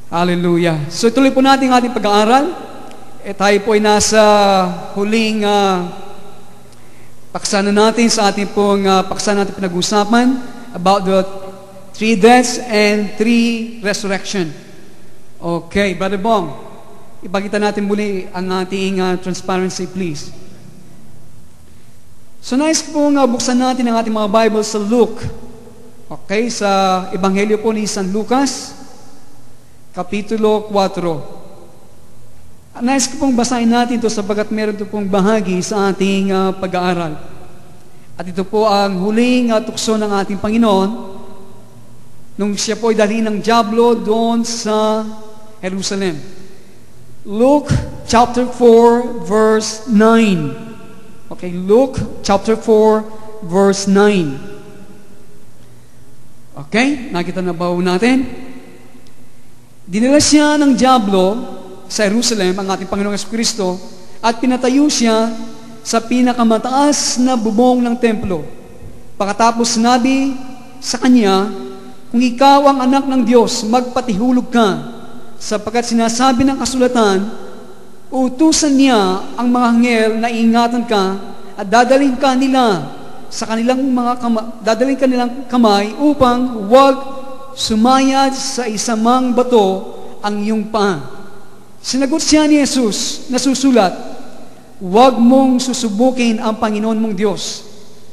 Hallelujah. So tuloy po natin ang ating pag-aaral. Tayo po ay nasa huling paksa na natin sa ating pong paksa natin pinag-usapan about the 3 deaths and 3 resurrection. Okay, Brother Bong, ipakita natin muli ang ating transparency, please. So nice po buksan natin ang ating mga Bible sa Luke. Okay, sa Ebanghelyo po ni San Lucas, Kapitulo 4. Nice ko pong basahin natin ito sapagat meron ito pong bahagi sa ating pag-aaral. At ito po ang huling tukso ng ating Panginoon nung siya po ay dalhin ng dyablo doon sa Jerusalem. Luke chapter 4 verse 9. Okay, Luke chapter 4 verse 9. Okay, nakita na ba natin? Dinala siya ng dyablo sa Jerusalem, ang ating Panginoong Jesucristo, at pinatayo siya sa pinakamataas na bubong ng templo. Pagkatapos sinabi sa kanya, kung ikaw ang anak ng Diyos, magpatihulog ka, sapagkat sinasabi ng kasulatan, utusan niya ang mga anghel na iingatan ka at dadalhin ka nila sa kanilang dadalhin kanilang kamay upang huwag sumayad sa isamang bato ang iyong paa. Sinagot siya ni Jesus, nasusulat, huwag mong susubukin ang Panginoon mong Diyos.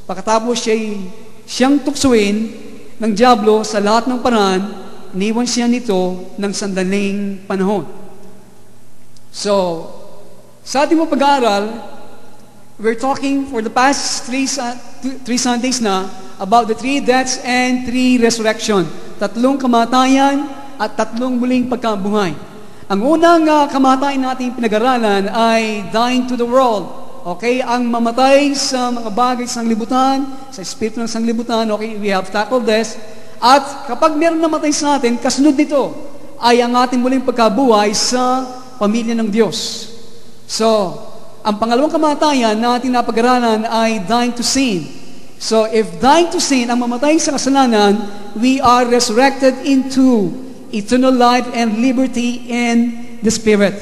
Pagkatapos siyang tuksuin ng dyablo sa lahat ng paraan, iniwan siya nito ng sandaling panahon. So, sa ating mga pag-aaral, we're talking for the past 3 Sundays na about the 3 deaths and 3 resurrection. 3 kamatayan at 3 muling pagkabuhay. Ang unang kamatayan natin pinag-aralan ay dying to the world. Okay, ang mamatay sa mga bagay sa sanglibutan, sa espiritu ng sanglibutan. Okay, we have tackled this. At kapag meron namatay sa atin, kasunod nito ay ang ating muling pagkabuhay sa pamilya ng Diyos. So, ang pangalawang kamatayan na ating napag-aralan ay dying to sin. So, if dying to sin, ang mamatay sa kasalanan, we are resurrected into eternal life and liberty in the Spirit.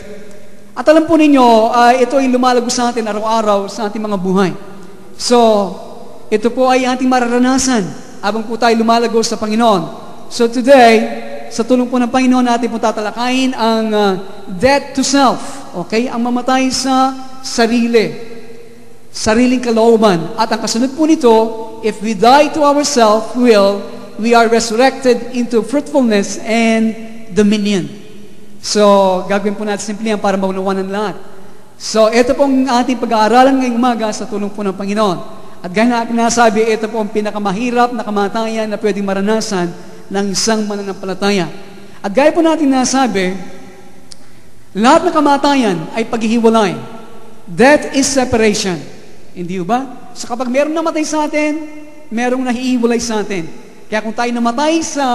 At alam po ninyo, ito ay lumalago sa atin araw-araw sa ating mga buhay. So, ito po ay ating mararanasan habang po tayo lumalago sa Panginoon. So today, sa tulong po ng Panginoon, natin po tatalakayin ang death to self. Okay? Ang mamatay sa sariling kalooban. At ang kasunod po nito, if we die to our self-will, we are resurrected into fruitfulness and dominion. So, gagawin po natin simple yan para maunawan ng lahat. So, ito pong ating pag-aaralan ngayong umaga sa tulong po ng Panginoon. At gaya na aking nasabi, ito po ang pinakamahirap na kamatayan na pwedeng maranasan ng isang mananampalataya. At gaya po natin nasabi, lahat ng kamatayan ay paghihiwalay. Death is separation. Hindi ba? So kapag merong namatay sa atin, merong nahihiwalay sa atin. Kaya kung tayo namatay sa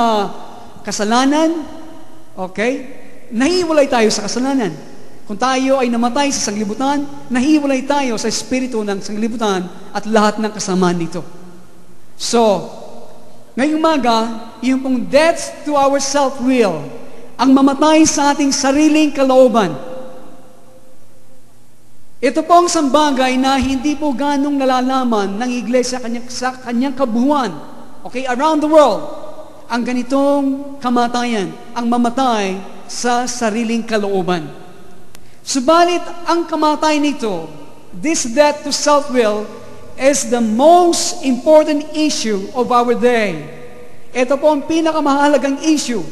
kasalanan, okay, nahihiwalay tayo sa kasalanan. Kung tayo ay namatay sa sanglibutan, nahihiwalay tayo sa espiritu ng sanglibutan at lahat ng kasamaan nito. So, ngayong umaga, yung pong death to our self-will, ang mamatay sa ating sariling kalooban. Ito po ang sambagay na hindi po ganong nalalaman ng iglesia sa kanyang kabuuan. Okay, around the world, ang ganitong kamatayan, ang mamatay sa sariling kalooban. Subalit, ang kamatayan nito, this death to self-will, is the most important issue of our day. Ito po ang pinakamahalagang issue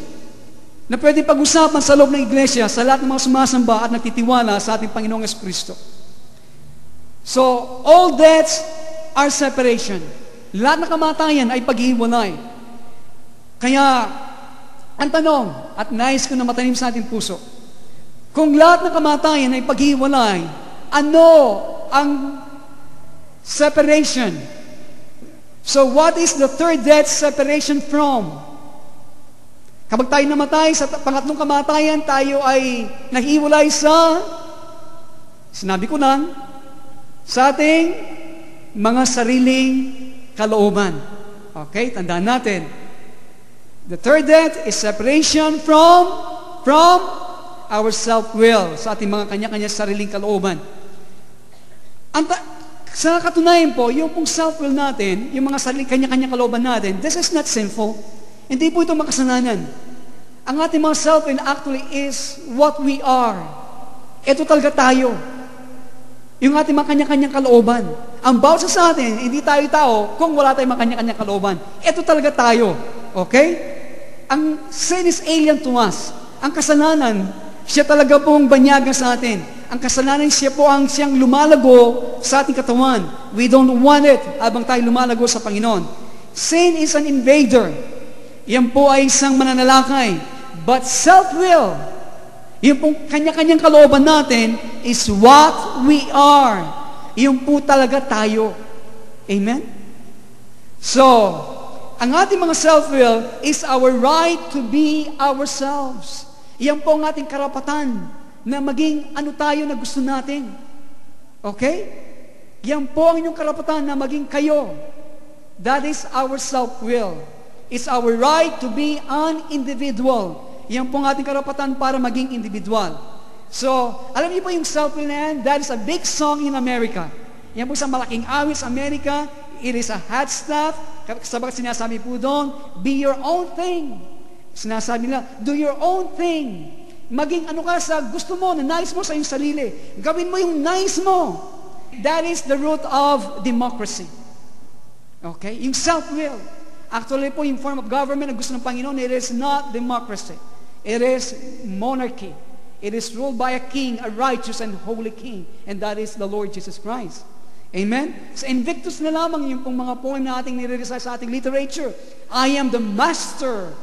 na pwede pag-usapan sa loob ng iglesia sa lahat ng mga sumasamba at nagtitiwala sa ating Panginoong Jesucristo. So, all deaths are separation. Lahat ng kamatayan ay paghihiwalay. Kaya, ang tanong, at nais ko na matanim sa ating puso, kung lahat ng kamatayan ay paghihiwalay, ano ang separation? So, what is the third death separation from? Kapag tayo namatay sa pangatlong kamatayan, tayo ay nahihiwalay sa, sinabi ko lang, sa ating mga sariling kalooban. Okay, tandaan natin. The third death is separation from from our self-will, sa ating mga kanya-kanya sariling kalooban. Sa katunayan po, yung pong self-will natin, yung mga sariling kanya-kanya kalooban natin, this is not sinful. Hindi po ito makasalanan. Ang ating mga self-will actually is what we are. Ito talaga tayo. Yung ating mga kanya-kanyang kalooban. Ang bawat sa atin, hindi tayo tao kung wala tayong mga kanya-kanyang kalooban. Ito talaga tayo. Okay? Ang sin is alien to us. Ang kasalanan, siya talaga pong banyaga sa atin. Ang kasalanan, siya po ang siyang lumalago sa ating katawan. We don't want it habang tayo lumalago sa Panginoon. Sin is an invader. Yan po ay isang mananalakay. But self-will, yung pong kanya-kanyang kalooban natin is what we are. Yung po talaga tayo. Amen? So, ang ating mga self-will is our right to be ourselves. Yan po ang ating karapatan na maging ano tayo na gusto natin. Okay? Yan po ang inyong karapatan na maging kayo. That is our self-will. It's our right to be an individual. Yan po ang ating karapatan para maging individual. So, alam niyo po yung self-will na yan, that is a big song in America. Yan po sa malaking awit sa Amerika, it is a hot stuff. Sabagat sinasabi po doon, be your own thing. Sinasabi nila, do your own thing. Maging ano ka sa gusto mo, na nais mo sa iyong sarili. Gawin mo yung nais mo. That is the root of democracy. Okay? Yung self-will. Actually po, yung form of government na gusto ng Panginoon, it is not democracy. It is monarchy. It is ruled by a king, a righteous and holy king. And that is the Lord Jesus Christ. Amen? Sa Invictus na lamang yung pong mga poem na ating nire-recite sa ating literature. I am the master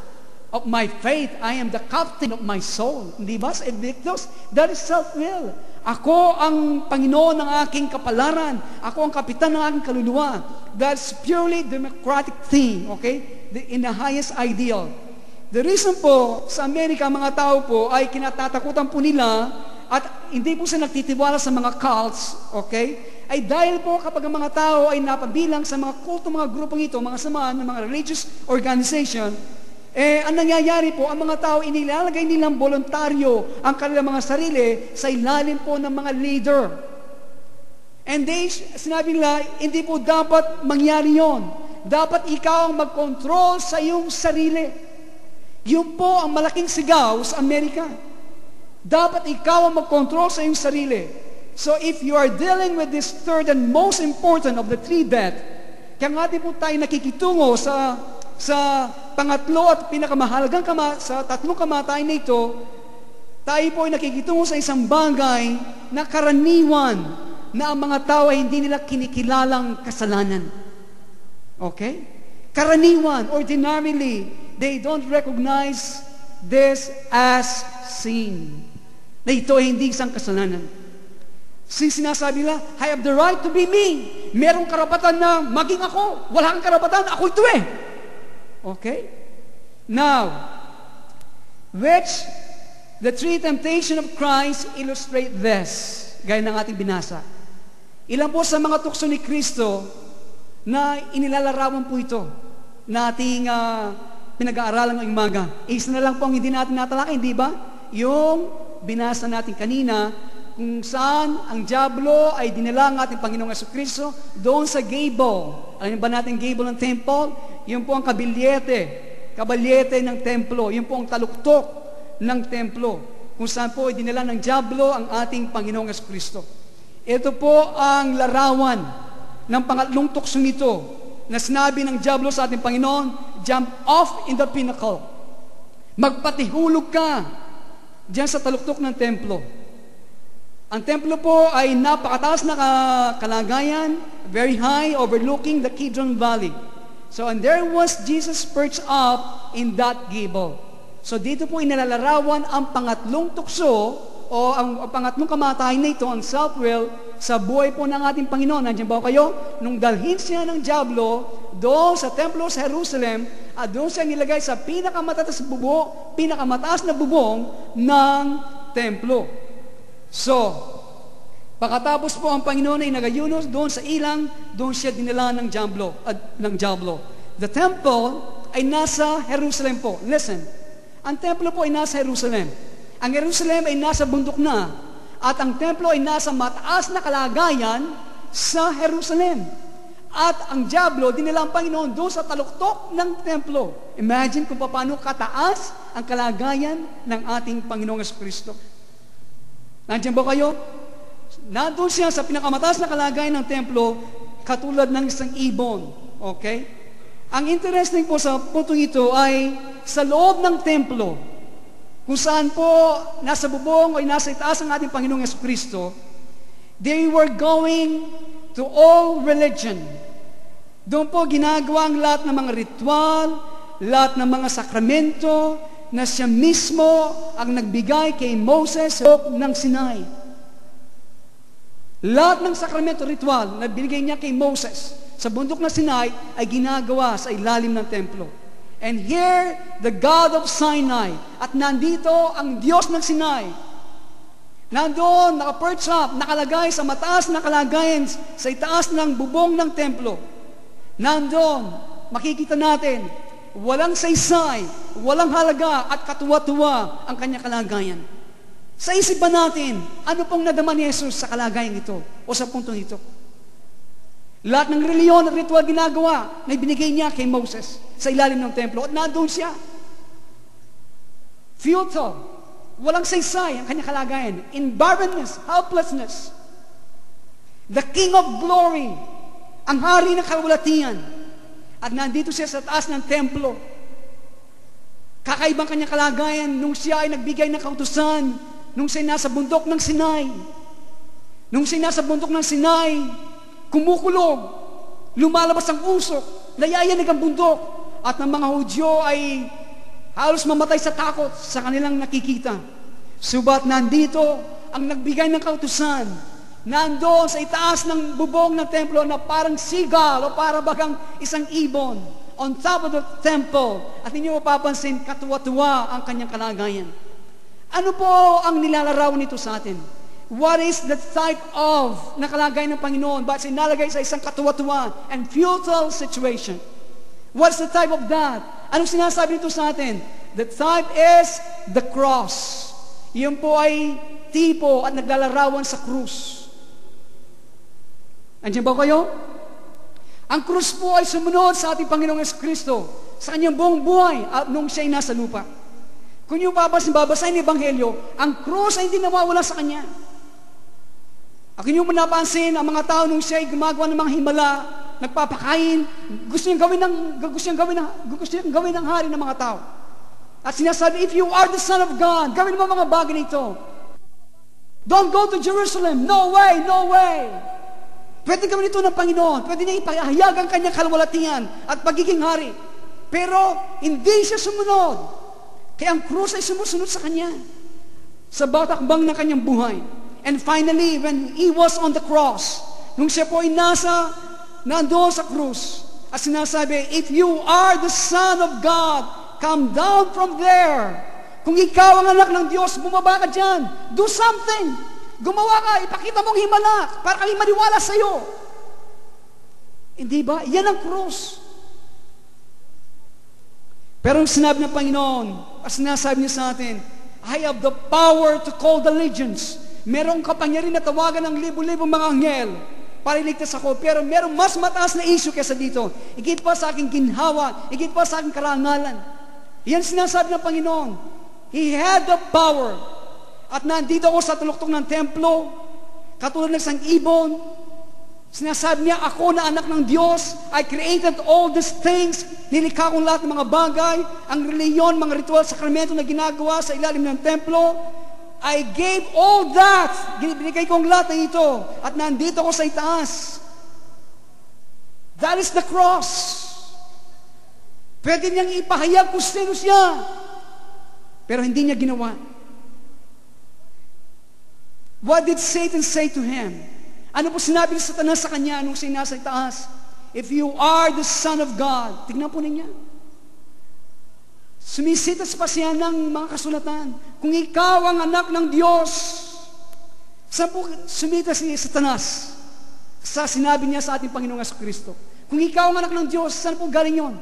of my faith. I am the captain of my soul. Hindi ba? Sa Invictus, that is self-will. Ako ang Panginoon ng aking kapalaran. Ako ang kapitan ng aking kaluluwa. That's purely democratic thing. Okay? In the highest ideal. The reason po, sa Amerika, mga tao po ay kinatatakutan po nila at hindi po sila nagtitiwala sa mga cults, okay? Ay dahil po kapag ang mga tao ay napabilang sa mga kulto, mga grupong ito, mga samahan ng mga religious organization, ang nangyayari po, ang mga tao inilalagay nilang voluntaryo ang kanilang mga sarili sa ilalim po ng mga leader. And sinabi nila, hindi po dapat mangyari yon. Dapat ikaw ang mag-control sa iyong sarili. Yun po ang malaking sigaw sa Amerika. Dapat ikaw ang mag-control sa iyong sarili. So if you are dealing with this third and most important of the three death, kaya nga din po tayo nakikitungo sa pangatlo at pinakamahalagang sa tatlong kamatayan na ito, tayo po ay nakikitungo sa isang bagay na karaniwan na ang mga tao ay hindi nila kinikilalang kasalanan. Okay? Karaniwan, ordinarily, they don't recognize this as sin. Na ito ay hindi isang kasalanan. Sinasabi nila, I have the right to be me. Merong karapatan na maging ako. Wala kang karapatan, ako ito eh. Okay? Now, which the three temptations of Christ illustrate this. Gaya ng ating binasa. Ilan po sa mga tukso ni Kristo na inilalarawan po ito na ating pinag-aaralan ng umaga. Isa na lang po ang hindi natin natalakay, di ba? Yung binasa natin kanina, kung saan ang diablo ay dinala ng ating Panginoong Jesucristo doon sa gable. Alam ba natin gable ng temple? Yun po ang kabalyete ng templo. Yun po ang taluktok ng templo. Kung saan po ay dinala ng diablo ang ating Panginoong Jesucristo. Ito po ang larawan ng pangatlong tukso nito na sinabi ng diablo sa ating Panginoon, jump off in the pinnacle. Magpatihulog ka diyan sa taluktok ng templo. Ang templo po ay napakataas na kalagayan, very high, overlooking the Kidron Valley. So, and there was Jesus perched up in that gable. So, dito po inalalarawan ang pangatlong tukso o ang pangatlong kamatayan na ito, ang self-will, sa buhay po ng ating Panginoon. Nandiyan ba kayo? Nung dalhin siya ng diablo doon sa templo sa Jerusalem at doon siya nilagay sa pinakamataas na bubong ng templo. So, pagkatapos po ang Panginoon ay nagayunos doon sa ilang, doon siya dinala ng diablo. The temple ay nasa Jerusalem po. Listen, ang templo po ay nasa Jerusalem. Ang Jerusalem ay nasa bundok na, at ang templo ay nasa mataas na kalagayan sa Jerusalem. At ang diablo, dinala ang Panginoon doon sa taluktok ng templo. Imagine kung paano kataas ang kalagayan ng ating Panginoong Jesucristo. Nandiyan ba kayo? Nandun siya sa pinakamataas na kalagayan ng templo, katulad ng isang ibon. Okay? Ang interesting po sa puntong ito ay sa loob ng templo, kung saan po nasa bubong o nasa itaas ang ating Panginoong Jesucristo, they were going to all religion. Doon po ginagawa ang lahat ng mga ritual, lahat ng mga sakramento na siya mismo ang nagbigay kay Moses sa bundok ng Sinai. Lahat ng sakramento ritual na binigay niya kay Moses sa bundok ng Sinai ay ginagawa sa ilalim ng templo. And here, the God of Sinai, at nandito ang Diyos ng Sinai, nandoon, naka-perch up, nakalagay sa mataas na kalagayan sa itaas ng bubong ng templo. Nandoon, makikita natin, walang saysay, walang halaga at katuwa-tuwa ang kanyang kalagayan. Sa isip ba natin, ano pong nadama ni Jesus sa kalagayan ito o sa puntong ito? Lahat ng reliyon at ritual ginagawa na ibinigay niya kay Moses sa ilalim ng templo at nandoon siya. Futile, walang saysay ang kanyang kalagayan. In barrenness, helplessness. The King of Glory, ang hari ng kalwalatian. At nandito siya sa taas ng templo. Kakaibang kanyang kalagayan nung siya ay nagbigay ng kautusan, nung siya nasa bundok ng Sinai. Nung siya nasa bundok ng Sinai, kumukulog, lumalabas ang usok, layayanig ang bundok, at ng mga Hudyo ay halos mamatay sa takot sa kanilang nakikita. Subat nandito ang nagbigay ng kautusan, nandoon sa itaas ng bubong ng templo na parang seagull o para bagang isang ibon on top of the temple. At ninyo mapapansin, katuwa-tuwa ang kanyang kalagayan. Ano po ang nilalarawan nito sa atin? What is the type of nakalagay ng Panginoon? But sinalagay sa isang katuwa-tuwa and futile situation. What's the type of that? Anong sinasabi nito sa atin? The type is the cross. Iyon po ay tipo at naglalarawan sa krus. Andiyan ba kayo? Ang krus po ay sumunod sa ating Panginoong Jesucristo sa kanyang buong buhay at nung siya'y nasa lupa. Kung yung babasahin ng Ebanghelyo, ang krus ay hindi nawawala sa kanya. At kung yung napansin, ang mga tao nung siya'y gumagawa ng mga himala, nagpapakain, gusto niyang gawin ng hari ng mga tao. At sinasabi, if you are the Son of God, gawin mo mga bagay nito. Don't go to Jerusalem. No way, no way. Pwede gawin ito ng Panginoon. Pwede niya ipahayag ang kanyang kalwalatian at pagiging hari. Pero hindi siya sumunod. Kaya ang krus ay sumusunod sa kanya. Sa bawat akbang ng kanyang buhay. And finally, when he was on the cross, nung siya po ay nandoon sa krus, at sinasabi, if you are the Son of God, come down from there. Kung ikaw ang anak ng Diyos, bumaba ka dyan. Do something. Gumawa ka, ipakita mong himala para kami maniwala sa iyo. Hindi ba? Yan ang krus. Pero ang sinabi ng Panginoon, at sinasabi niya sa atin, I have the power to call the legions. Merong kapangyarihan na tawagan ng libo-libong mga anghel para iligtas ako. Pero merong mas mataas na issue kaysa dito. Higit pa sa aking ginhawa, higit pa sa aking karangalan. Yan sinasabi ng Panginoon. He had the power. At nandito ako sa tuluktok ng templo, katulad ng isang ibon. Sinasabi niya, ako na anak ng Diyos, I created all these things. Nilikha kong lahat ng mga bagay, ang reliyon, mga ritual, sakramento na ginagawa sa ilalim ng templo. I gave all that. Binigay kong lahat ng ito. At nandito ako sa itaas. That is the cross. Pwede niyang ipahayag kung sino siya. Pero hindi niya ginawa. What did Satan say to him? Ano po sinabi ni Satanas sa kanya nung siya nasa itaas? If you are the Son of God, tignan po ninyo. Sumisitas pa siya ng mga kasulatan. Kung ikaw ang anak ng Diyos, saan po sumitas si Satanas? Sa sinabi niya sa ating Panginoong Jesucristo. Kung ikaw ang anak ng Diyos, saan po galing yon?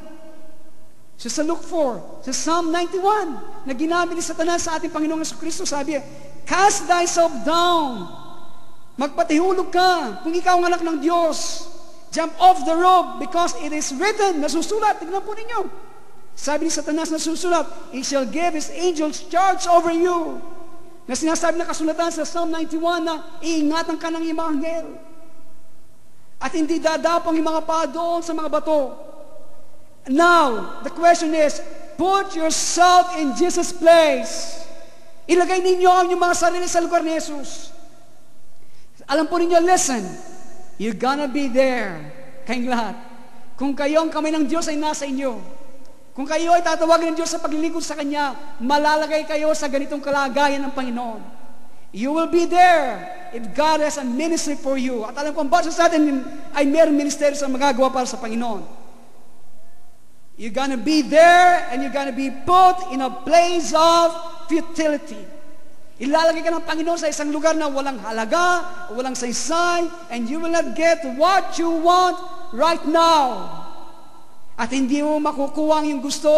So sa Luke 4, sa Psalm 91, na ginamit ni Satanas sa ating Panginoong Jesucristo, sabi, cast thyself down. Magpatihulog ka. Kung ikaw ang anak ng Diyos, jump off the rope because it is written. Nasusulat. Tignan po ninyo. Sabi ni Satanas, nasusulat, He shall give His angels charge over you. Na sinasabi na kasulatan sa Psalm 91 na iingatan ka ng iyong mga anghel. At hindi dadapang yung mga paa doon sa mga bato. Now, the question is, put yourself in Jesus' place. Ilagay ninyo ang inyong mga sarili sa lugar ni Jesus. Alam po ninyo, listen, you're gonna be there. Kayong lahat. Kung kayo ang kamay ng Diyos ay nasa inyo, kung kayo ay tatawagin ng Diyos sa paglilingkod sa Kanya, malalagay kayo sa ganitong kalagayan ng Panginoon. You will be there if God has a ministry for you. At alam ko, ang basa sa atin ay mayroong ministeryo sa magagawa para sa Panginoon. You're gonna be there and you're gonna be put in a place of futility. Ilalagay ka ng Panginoon sa isang lugar na walang halaga, walang saysay, and you will not get what you want right now. At hindi mo makukuha ang yung gusto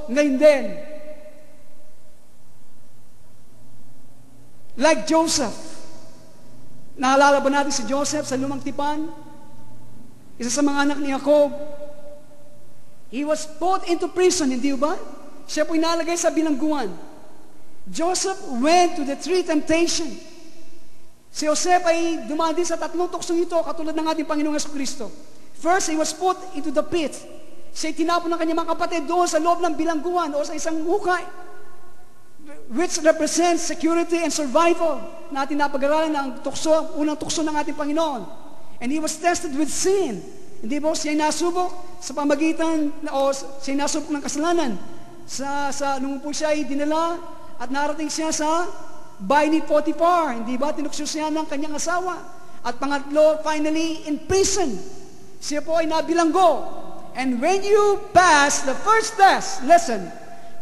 ngayon din. Like Joseph. Naalala ba natin si Joseph sa lumang tipan? Isa sa mga anak ni Jacob. He was put into prison, hindi ba? Siya po inalagay sa bilangguan. Joseph went to the three temptation. Si Joseph ay dumaan din sa tatlong tuksong ito, katulad ng ating Panginoong Jesucristo. First, he was put into the pit. Siya tinapon ng kanyang mga kapatid doon sa loob ng bilangguan o sa isang hukay, which represents security and survival na ating napag-aralan ng tukso, unang tukso ng ating Panginoon. And he was tested with sin. Hindi ba siya nasubok sa pamagitan o siya nasubok ng kasalanan nung po siya ay dinala at narating siya sa bahay ni Potiphar. Hindi ba tinukso siya ng kanyang asawa? At pangatlo, finally, in prison. Siya po ay nabilanggo. And when you pass the first test, listen,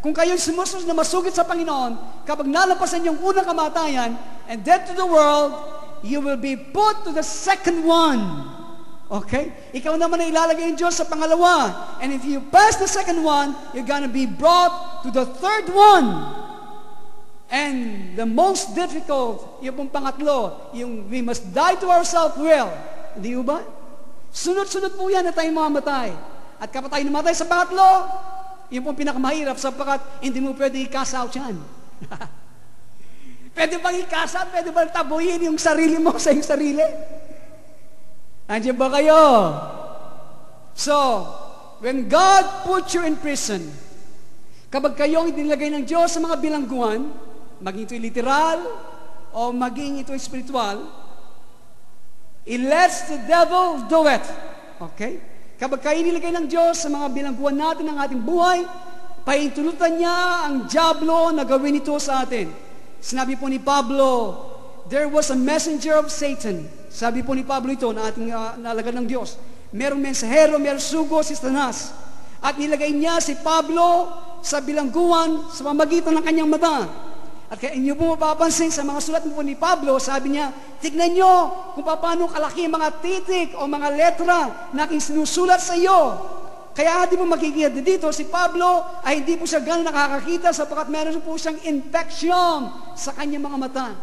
kung kayo'y sumusunod na masugid sa Panginoon, kapag nalampasan yung unang kamatayan, and death to the world, you will be put to the second one. Okay? Ikaw naman ay ilalagay ng Diyos sa pangalawa. And if you pass the second one, you're gonna be brought to the third one. And the most difficult, yung pong pangatlo, yung we must die to our self-will. Hindi ba? Sunod-sunod po yan na tayo mamamatay. At kapag tayo namatay sa pangatlo, yun pong pinakamahirap sapagkat hindi mo pwede i-cast out yan. Pwede bang i-cast out? Pwede bang tabuyin yung sarili mo sa iyong sarili? Andiyan ba kayo? So, when God put you in prison, kapag kayong itinilagay ng Diyos sa mga bilangguan, maging ito'y literal o maging ito'y spiritual, He lets the devil do it. Okay? Kapag kayo inilagay ng Diyos sa mga bilangguan natin ng ating buhay, paintulutan niya ang diablo na gawin ito sa atin. Sinabi po ni Pablo, there was a messenger of Satan. Sabi po ni Pablo ito na ating nalagad ng Diyos. Merong mensahero, merong sugo si Satanas. At nilagay niya si Pablo sa bilangguan sa pamagitan ng kanyang mata. At kaya inyo po mapapansin sa mga sulat po ni Pablo, sabi niya, tignan nyo kung paano kalaki mga titik o mga letra na aking sinusulat sa iyo. Kaya di mo makikita dito, si Pablo ay hindi po siya gano'n nakakakita sapagkat meron po siyang infection sa kanyang mga mata.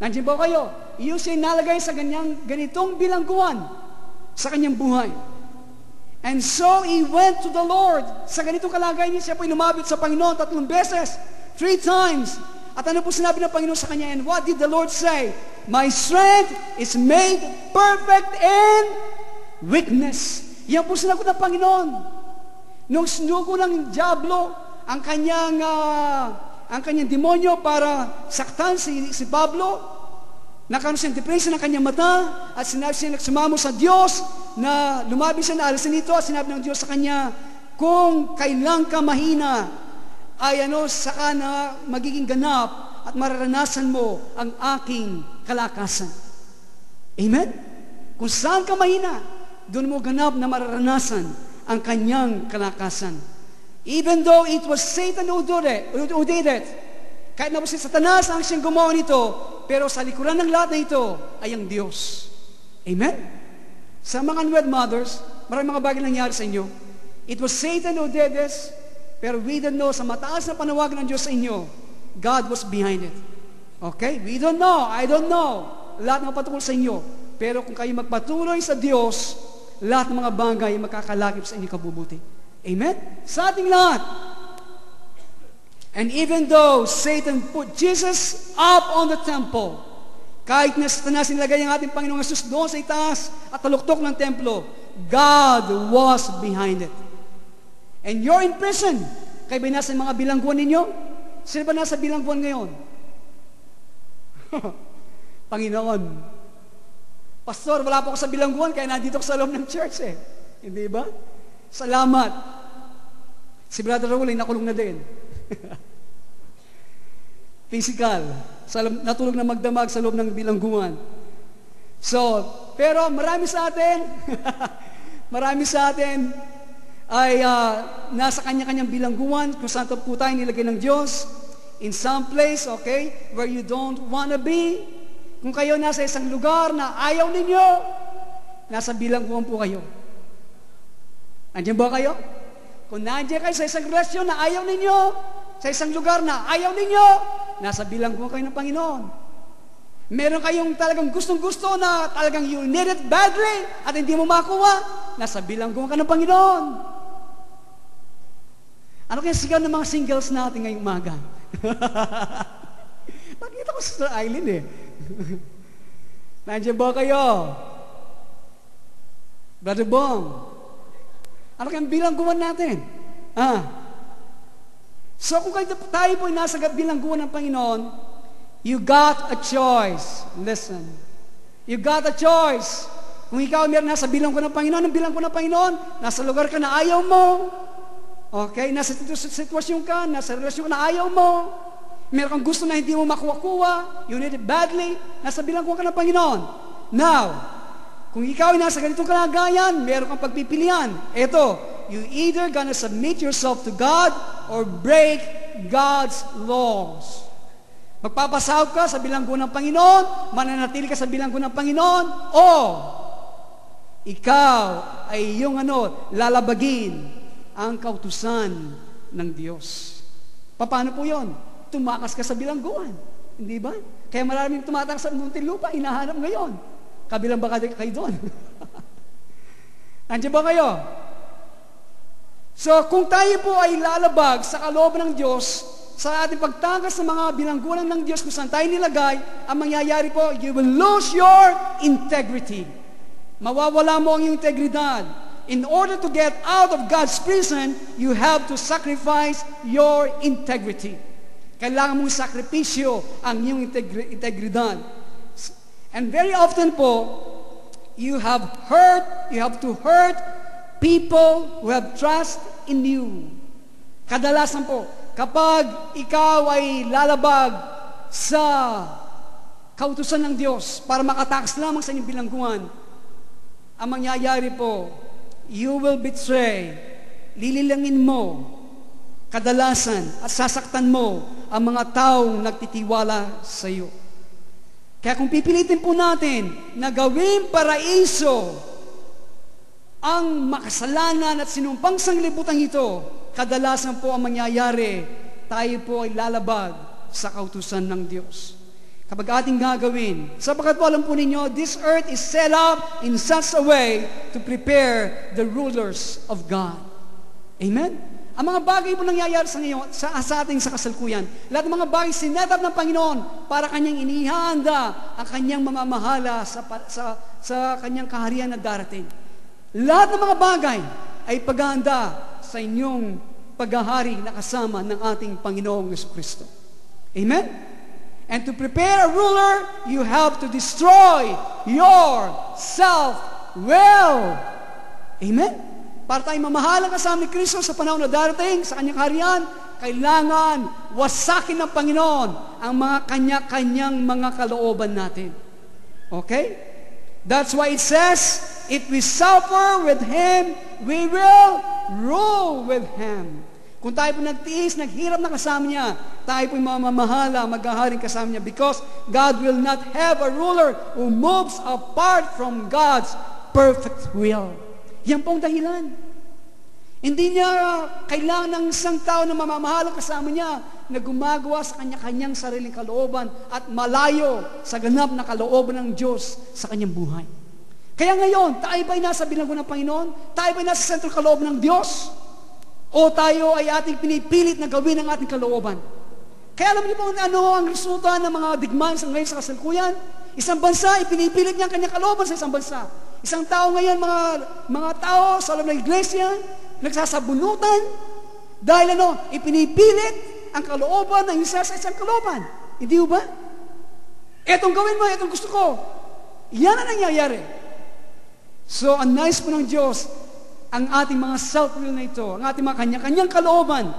Nandiyan po kayo? Iyon siya nalagay sa ganitong bilangguan sa kanyang buhay. And so, he went to the Lord. Sa ganitong kalagayan niya, siya po lumapit sa Panginoon 3 beses, 3 times. At ano po sinabi ng Panginoon sa kanya? And what did the Lord say? My strength is made perfect in weakness. Yan po sinagot ng Panginoon. Nung sinugo ng diablo ang kanyang demonyo para saktan si Pablo, nakaroon siyang depression ng kanyang mata at sinabi siya nagsumamo sa Diyos na lumabi siya na alisin ito at sinabi ng Diyos sa kanya, kung kailan ka mahina, ay saka na magiging ganap at mararanasan mo ang aking kalakasan. Amen? Kung saan ka mahina, doon mo ganap na mararanasan ang kanyang kalakasan. Even though it was Satan who did it, kahit na po si Satanas ang siyang gumawa nito, pero sa likuran ng lahat na ito ay ang Diyos. Amen? Sa mga unwed mothers, maraming mga bagay nangyari sa inyo. It was Satan who did this, Pero we don't know, sa mataas na panawagan ng Diyos sa inyo, God was behind it. Okay? We don't know. I don't know. Lahat ng patungkol sa inyo. Pero kung kayo magpatuloy sa Diyos, lahat ng mga bagay ay makakalakip sa inyong kabubuti. Amen? Sa ating lahat. And even though Satan put Jesus up on the temple, kahit na Satanas nilagay ang ating Panginoong Jesus doon sa itaas at taluktok ng templo, God was behind it. And you're in prison. Kayo ba nasa mga bilangguan ninyo? Sino ba nasa bilangguan ngayon? Panginoon, Pastor, wala po ako sa bilangguan, kaya nandito ako sa loob ng church eh. Hindi ba? Salamat. Si Brother Raul ay nakulong na din. Physical. Natulog na magdamag sa loob ng bilangguan. So, pero marami sa atin ay nasa kanya-kanyang bilangguan kung saan po tayo nilagay ng Diyos. In some place, okay, where you don't wanna be. Kung kayo nasa isang lugar na ayaw ninyo, nasa bilangguan po kayo. Nandiyan ba kayo? Kung nandiyan kayo sa isang relasyon na ayaw ninyo, sa isang lugar na ayaw ninyo, nasa bilangguan kayo ng Panginoon. Meron kayong talagang gustong-gusto na talagang you need it badly at hindi mo makuha, nasa bilangguan ka ng Panginoon. Ano kaya sigaw ng mga singles natin ngayong umaga? Nakita ko sa Eileen eh. Nandiyan ba kayo? Brother Bong, ano kayang bilangguan natin? So kung tayo po ay nasa bilangguan ng Panginoon, you got a choice. Listen. You got a choice. Kung ikaw meron nasa bilangguan ng Panginoon, ang bilangguan ng Panginoon, nasa lugar ka na ayaw mo. Okay? Nasa sitwasyon ka, nasa relasyon ka na ayaw mo. Meron kang gusto na hindi mo makuha-kuha, you need it badly, nasa bilangguan ka ng Panginoon. Now, kung ikaw ay nasa ganitong kalagayan, meron kang pagpipilian. Ito, you either gonna submit yourself to God or break God's laws. Magpapasahod ka sa bilangguan ng Panginoon, mananatili ka sa bilangguan ng Panginoon, o ikaw ay iyong lalabagin ang kautusan ng Diyos. Paano po yun? Tumakas ka sa bilangguan. Hindi ba? Kaya maraming tumatakas sa Muntinlupa, hinahanap ngayon. Kabilang ba kayo doon? Nandiyan ba kayo? So, kung tayo po ay lalabag sa kalooban ng Diyos, sa ating pagtakas sa mga bilangguan ng Diyos kung saan tayo nilagay, ang mangyayari po, you will lose your integrity. Mawawala mo ang iyong integridad. In order to get out of God's prison, you have to sacrifice your integrity. Kailangan mong sakripisyo ang iyong integridad. And very often po, you have to hurt people who have trust in you. Kadalasan po, kapag ikaw ay lalabag sa kautusan ng Diyos para makatakas lamang sa inyong bilangguan, ang mangyayari po, you will betray, lililangin mo, kadalasan at sasaktan mo ang mga taong nagtitiwala sa iyo. Kaya kung pipilitin po natin na gawing paraiso ang makasalanan at sinumpang sanglibutan ito, kadalasan po ang mangyayari, tayo po ay lalabag sa kautusan ng Diyos. Kapag ating gagawin, sapagkat po alam po ninyo, this earth is set up in such a way to prepare the rulers of God. Amen? Ang mga bagay po nangyayari sa ngayon, sa ating sa kasalukuyan, lahat ng mga bagay sinetap ng Panginoon para kanyang inihanda ang kanyang mamamahala sa kanyang kaharian na darating. Lahat ng mga bagay ay paghahanda sa inyong paghahari na kasama ng ating Panginoong Jesucristo. Amen? And to prepare a ruler, you have to destroy your self-will. Amen? Para tayo mamahalang kasama ni Kristo sa panahon na darating, sa kanyang kaharian, kailangan wasakin ng Panginoon ang mga kanya-kanyang mga kalooban natin. Okay? That's why it says, if we suffer with Him, we will rule with Him. Kung tayo po nagtiis, naghirap na kasama niya, tayo po mamamahala, maghaharing kasama niya, because God will not have a ruler who moves apart from God's perfect will. Yan pong dahilan. Hindi niya kailangan ng isang tao na mamamahalang kasama niya na gumagawa sa kanya-kanyang sariling kalooban at malayo sa ganap na kalooban ng Diyos sa kanyang buhay. Kaya ngayon, tayo ba'y nasa bilanggo ng Panginoon? Tayo ba'y nasa sentro kalooban ng Diyos? O tayo ay ating pinipilit na gawin ang ating kalooban? Kaya alam niyo po ano ang resulta ng mga digmaan ngayon sa kasalukuyan? Isang bansa, ipinipilit niya ang kanyang kalooban sa isang bansa. Isang tao ngayon, mga tao sa loob ng iglesia, nagsasabunutan dahil ipinipilit ang kalooban ng isa sa isang kalooban. Hindi ba? Etong gawin mo, etong gusto ko. Yan ang nangyayari. So, ang nice po ng Diyos, ang ating mga self-will na ito, ang ating mga kanya-kanyang kalooban,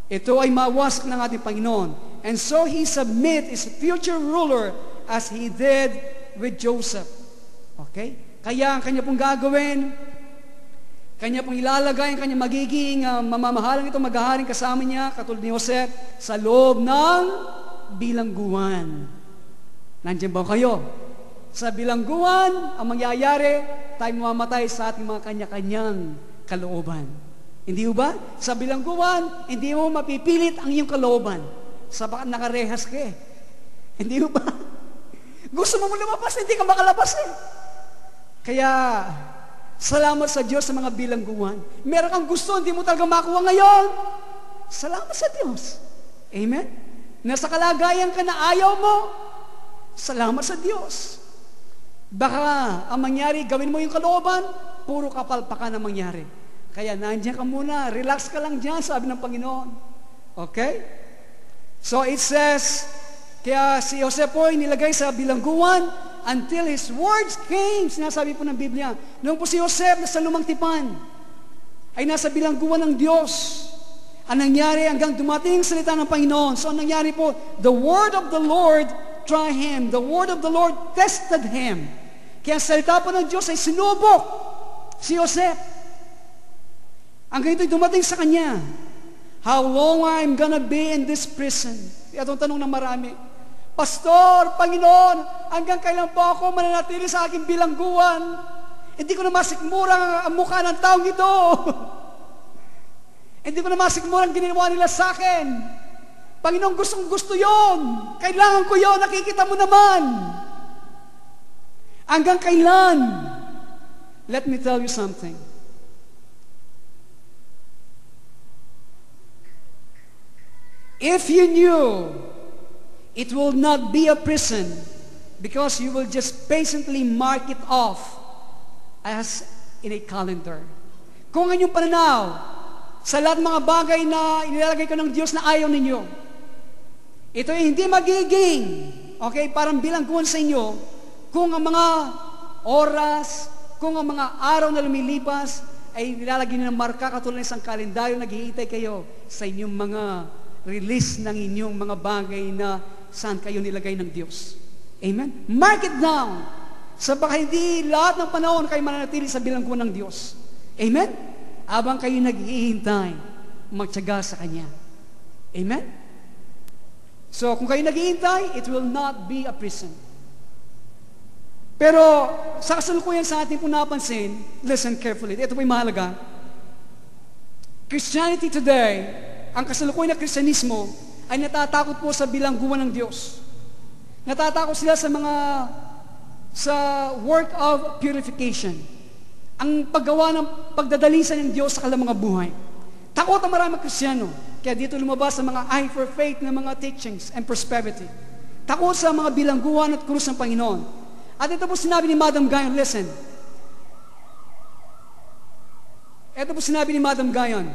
ito ay mawasak ng ating Panginoon. And so, He submit His future ruler as He did with Joseph. Okay? Kaya ang kanya pong gagawin, kanya pong ilalagay ang kanyang magiging mamamahalang ito, maghaharing kasama niya, katulad ni Joseph, sa loob ng bilangguan. Nandiyan ba kayo? Sa bilangguan, ang mangyayari, tayo mamamatay sa ating mga kanya-kanyang kalooban. Hindi ba? Sa bilangguan, hindi mo mapipilit ang iyong kalooban. Sabagat nakarehas ka eh. Hindi ba? Gusto mo lumabas, hindi ka makalabas eh. Kaya, salamat sa Diyos sa mga bilangguan. Meron kang gusto, hindi mo talaga makuha ngayon. Salamat sa Diyos. Amen? Nasa kalagayan ka na ayaw mo, salamat sa Diyos. Baka ang mangyari, gawin mo yung kalooban, puro kapalpakan ang mangyari. Kaya nandiyan ka muna, relax ka lang dyan, sabi ng Panginoon. Okay? So it says, kaya si Joseph po ay nilagay sa bilangguan, until his words came, sinasabi po ng Biblia. Noong po si Joseph nasa lumang tipan, ay nasa bilangguan ng Diyos. Ang nangyari hanggang dumating salita ng Panginoon. So ang nangyari po, the word of the Lord tried him. The word of the Lord tested him. Kaya ang salita po ng Diyos ay sinubok si Joseph. Ang ganito'y dumating sa kanya. How long I'm gonna be in this prison? Itong tanong ng marami. Pastor, Panginoon, hanggang kailan po ako mananatili sa aking bilangguan? Hindi ko na masikmura ang mukha ng taong ito. Hindi ko na masikmura ang ginawa nila sa akin. Panginoon, gustong gusto yon. Kailangan ko yon. Nakikita mo naman. Hanggang kailan? Let me tell you something. If you knew it will not be a prison because you will just patiently mark it off as in a calendar. Kung ang inyong pananaw sa lahat ng mga bagay na inilalagay ko ng Diyos na ayaw ninyo, ito ay hindi magiging, okay, parang bilangguan sa inyo kung ang mga oras, kung ang mga araw na lumilipas ay nilalagay nyo ng marka katulad ng isang kalendaryo, naghihintay kayo sa inyong mga release ng inyong mga bagay na saan kayo nilagay ng Diyos. Amen? Mark it down. Sa baka hindi lahat ng panahon kayo mananatili sa bilangguan ng Diyos. Amen? Abang kayo naghihintay, magtiyaga sa Kanya. Amen? So, kung kayo naghihintay, it will not be a prison. Pero, sa kasalukuyan sa ating po napansin, listen carefully. Ito po yung mahalaga. Christianity today, ang kasalukuyan na Kristyanismo, ay natatakot po sa bilangguan ng Diyos. Natatakot sila sa work of purification. Ang paggawa ng pagdadalisan ng Diyos sa kanilang mga buhay. Takot ang maraming Kristiyano. Kaya dito lumabas ang mga eye for faith na mga teachings and prosperity. Takot sa mga bilangguan at krus ng Panginoon. At ito po sinabi ni Madam Gayon, listen. Ito po sinabi ni Madam Gayon,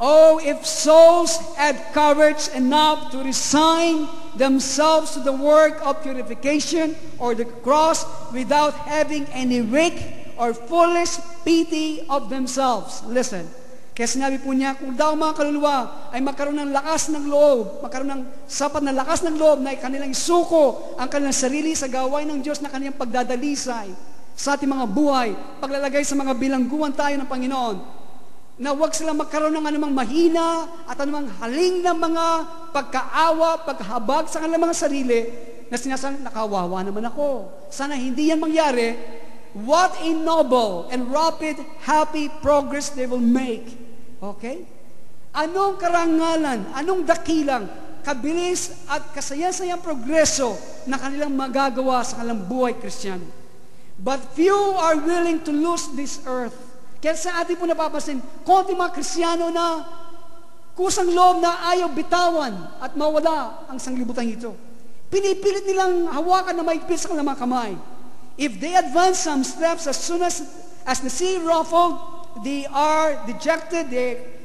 oh, if souls had courage enough to resign themselves to the work of purification or the cross without having any weak or foolish pity of themselves. Listen. Kaya sinabi po niya, kung daw mga kaluluwa ay magkaroon ng lakas ng loob, magkaroon ng sapat na lakas ng loob na kanilang isuko ang kanilang sarili sa gawain ng Diyos na kanilang pagdadalisay sa ating mga buhay, paglalagay sa mga bilangguan tayo ng Panginoon, na huwag silang magkaroon ng anumang mahina at anumang haling ng mga pagkaawa, paghabag sa kanilang mga sarili na sinasabi, nakawawa naman ako. Sana hindi yan mangyari what a noble and rapid, happy progress they will make. Okay? Anong karangalan, anong dakilang, kabilis at kasaya-sayang progreso na kanilang magagawa sa kanilang buhay Kristiyano. But few are willing to lose this earth. Kaya sa atin po napapansin, konti mga Kristiyano na kusang loob na ayaw bitawan at mawala ang sanglibutan ito. Pinipilit nilang hawakan na maigpit sa kanilang mga kamay. If they advance some steps as soon as the sea ruffled, they are dejected,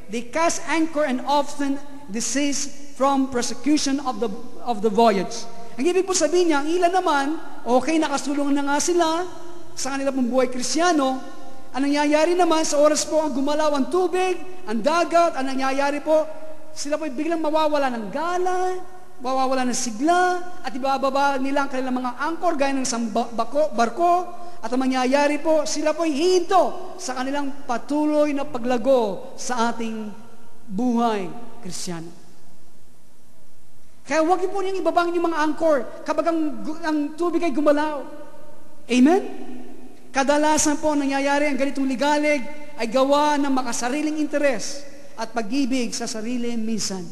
they cast anchor and often desist from prosecution of the voyage. Ang ibig po sabihin niya, ang ilan naman, okay, nakasulungan na nga sila sa kanila pong buhay Kristiyano. Ang nangyayari naman sa oras po ang gumalaw ang tubig, ang dagat, ang nangyayari po, sila po biglang mawawala ng gala, mawawala ng sigla, at ibababa nila ang kanilang mga angkor gaya ng isang barko, at ang mangyayari po, sila po hihinto sa kanilang patuloy na paglago sa ating buhay Kristiyano. Kaya huwag niyo po niyong ibabang yung mga angkor kapag ang tubig ay gumalaw. Amen? Kadalasan po nangyayari ang ganitong ligalig ay gawa ng makasariling interes at pag-ibig sa sarili minsan.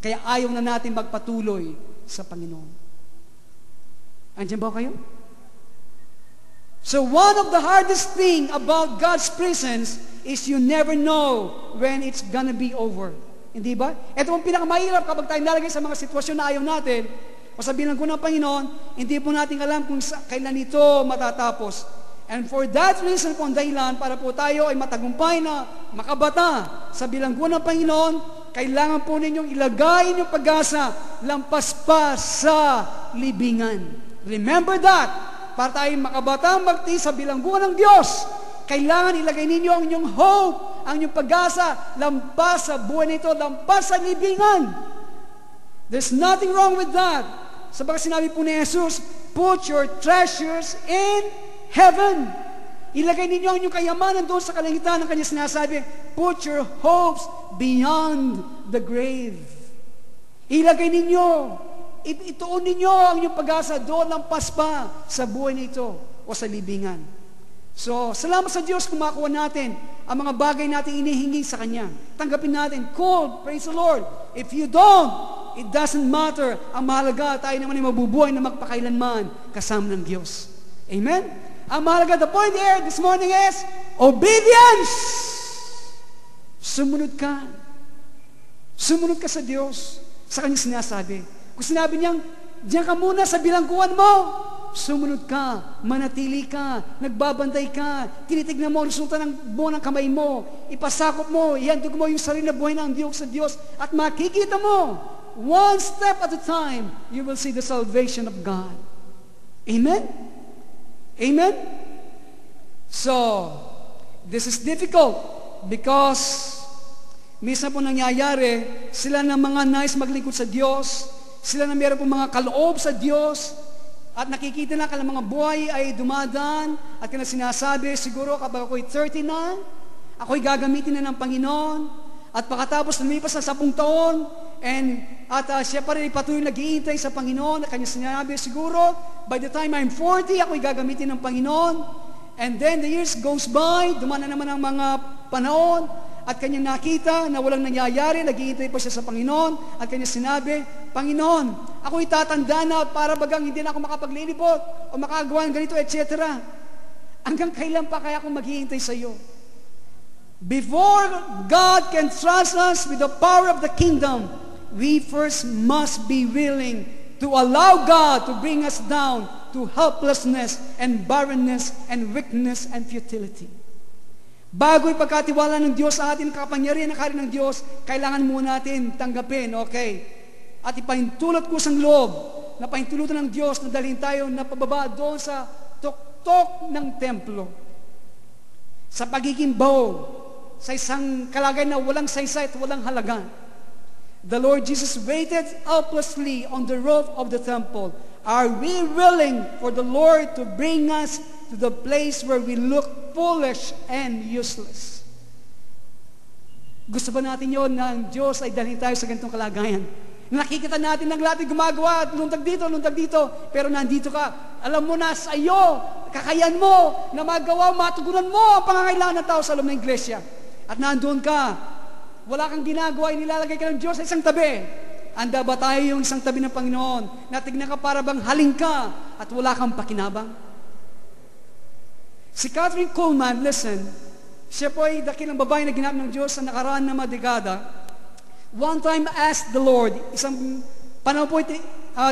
Kaya ayaw na natin magpatuloy sa Panginoon. Andiyan ba kayo? So one of the hardest thing about God's presence is you never know when it's gonna be over. Hindi ba? Ito ang pinakamahirap kapag tayo nalagay sa mga sitwasyon na ayaw natin. O sabihin ko ng Panginoon, hindi po natin alam kung kailan ito matatapos. And for that reason po ang dahilan para po tayo ay matagumpay na makabata sa bilanggo ng Panginoon, kailangan po ninyong ilagay inyong pag-asa lampas pa sa libingan. Remember that. Para tayo makabatang magti sa bilangguan ng Diyos, kailangan ilagay ninyo ang inyong hope, ang inyong pag-asa, lampas sa buhay nito, lampas sa libingan. There's nothing wrong with that. Sabagat sinabi po ni Jesus, put your treasures in heaven. Ilagay ninyo ang inyong kayamanan doon sa kalangitan ng kanya sinasabi, put your hopes beyond the grave. Ilagay ninyo, ituon ninyo ang inyong pag-asa doon lampas pa sa buhay nito o sa libingan. So, salamat sa Diyos kung makuha natin ang mga bagay natin inihingi sa Kanya. Tanggapin natin, cool, praise the Lord. If you don't, it doesn't matter. Ang mahalaga, tayo naman ay mabubuhay na magpakailanman kasama ng Diyos. Amen? Ang mahalaga, the point here this morning is, obedience! Sumunod ka. Sumunod ka sa Diyos. Sa Kanya sinasabi. Kung sinabi niyang, diyan ka muna sa bilangguan mo, sumunod ka, manatili ka, nagbabantay ka, tinitignan mo ang resulta ng buo ng kamay mo, ipasakop mo, ihandog mo yung sarili na buhay ng Diyos sa Diyos, at makikita mo, one step at a time, you will see the salvation of God. Amen? Amen? So, this is difficult because minsan po nangyayari, sila na mga nais maglingkod sa Diyos, sila na meron po mga kaloob sa Diyos, at nakikita na kanilang mga buhay ay dumadaan, at kanilang sinasabi, siguro kapag ako'y 30 na, ako'y gagamitin na ng Panginoon, at pagkatapos lumipas na 10 taon, at siya pa rin patuloy nag-iintay sa Panginoon, at kanyang sinabi, siguro, by the time I'm 40, ako'y gagamitin ng Panginoon, and then the years goes by, dumaan na naman ang mga panahon, at kanyang nakita na walang nangyayari, nag-iintay pa siya sa Panginoon, at kanyang sinabi, Panginoon, ako'y tatanda na para bagang hindi na ako makapaglilibot o makagawa ng ganito, etc. Hanggang kailan pa kaya akong maghihintay sa iyo? Before God can trust us with the power of the kingdom, we first must be willing to allow God to bring us down to helplessness and barrenness and weakness and futility. Bago ipagkatiwala ng Diyos sa atin ang kapangyarihan ng kaharian ng Diyos, kailangan muna natin tanggapin, okay? At ipahintulot ko sa loob na pahintulutan ng Diyos na dalhin tayo na pababa doon sa tuktok ng templo. Sa pagiging baw, sa isang kalagayan na walang saysay at walang halaga. The Lord Jesus waited helplessly on the roof of the temple. Are we willing for the Lord to bring us to the place where we look foolish and useless? Gusto ba natin yon na ang Diyos ay dalhin tayo sa ganitong kalagayan? Nakikita natin ng lahat ay gumagawa at luntag dito, pero nandito ka. Alam mo na sa iyo, kakayan mo na magawa, matugunan mo ang pangangailangan ng tao sa loob ng iglesia. At nandoon ka, wala kang ginagawa, inilalagay ka ng Diyos sa isang tabi. Anda ba tayo yung isang tabi ng Panginoon na tignan ka para bang haling ka at wala kang pakinabang? Si Catherine Kuhlman, listen, siya po ay dakilang babae na ginamit ng Diyos sa nakaraan na mga dekada. One time asked the Lord, isang panahon po,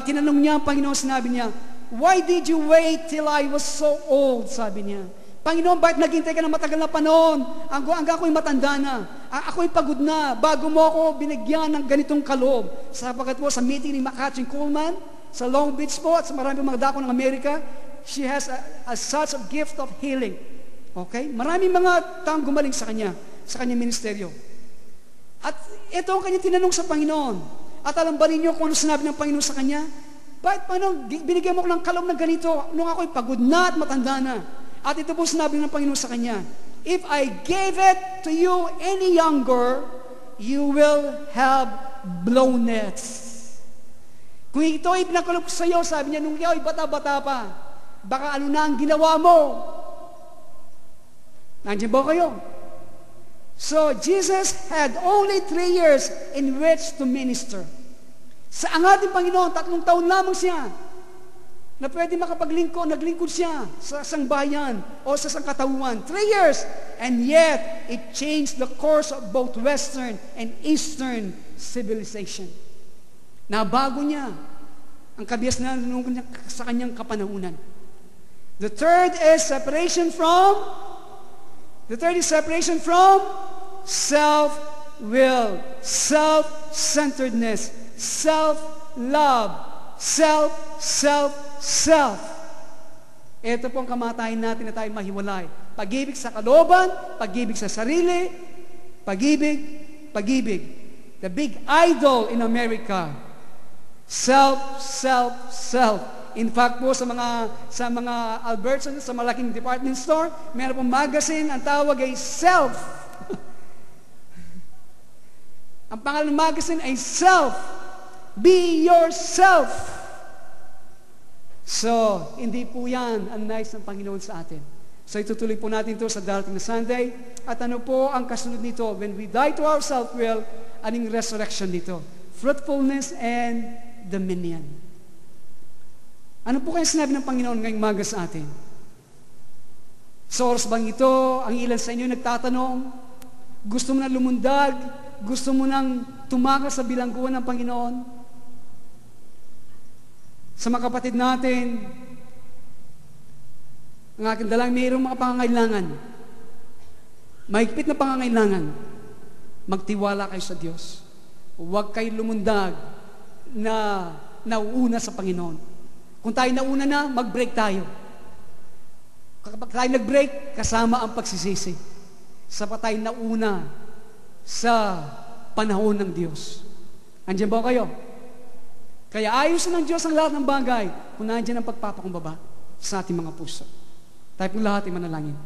tinanong niya ang Panginoon, sinabi niya, "Why did you wait till I was so old?" Sabi niya. Panginoon, bakit naghintay ka ng matagal na panahon? Hanggang ako'y matanda na. Ako'y pagod na. Bago mo ako binigyan ng ganitong kaloob. Sapagkat po sa meeting ni Catherine Kuhlman, sa Long Beach po, at sa marami mga dako ng Amerika, she has such a gift of healing. Okay? Maraming mga taong gumaling sa kanyang ministeryo. At ito ang kanyang tinanong sa Panginoon. At alam ba ninyo kung ano sinabi ng Panginoon sa kanya? Bakit Panginoon, binigyan mo ko ng kaloob na ganito nung ako'y pagod na at matanda na? At ito po sinabi ng Panginoon sa kanya, "If I gave it to you any younger, you will have blown it." Kung ito ay pinakaloob sa iyo, sabi niya, nung ikaw ay bata-bata pa, baka ano na ang ginawa mo? Nandiyan ba kayo? So, Jesus had only 3 years in which to minister. Sa ang ating Panginoon, 3 taon lamang siya na pwede makapaglingkod, naglingkod siya sa isang bayan o sa isang katauhan. 3 years. And yet, it changed the course of both Western and Eastern civilization. Nabago niya ang kabias na sa kanyang kapanahunan. The third is separation from self-will, self-centeredness, self-love, self. Ito po ang kamatayan natin na tayo mahiwalay. Pag-ibig sa kalooban, pag-ibig sa sarili, pag-ibig. The big idol in America, self. In fact po sa mga Albertsons, sa malaking department store, meron pong magazine, ang tawag ay Self. Ang pangalan ng magazine ay Self. Be yourself. So, hindi po yan ang nais ng Panginoon sa atin. So, itutuloy po natin ito sa darating na Sunday. At ano po ang kasunod nito? When we die to our self-will, aning resurrection nito? Fruitfulness and dominion. Ano po kaya sinabi ng Panginoon ngayong umaga sa atin? Sa oras bang ito, ang ilan sa inyo nagtatanong, gusto mo na lumundag, gusto mo nang tumakas sa bilangguan ng Panginoon? Sa mga kapatid natin, ang aking dalang mayroong mga pangangailangan, mahigpit na pangangailangan, magtiwala kayo sa Diyos. Huwag kayo lumundag na nauuna sa Panginoon. Kung tayo nauna na, mag-break tayo. Kapag tayo nag-break, kasama ang pagsisisi. Sapat tayo nauna sa panahon ng Diyos. Andiyan ba kayo? Kaya ayusin ng Diyos ang lahat ng bagay kung nandiyan ang pagpapakumbaba sa ating mga puso. Tayo pong lahat ay manalangin.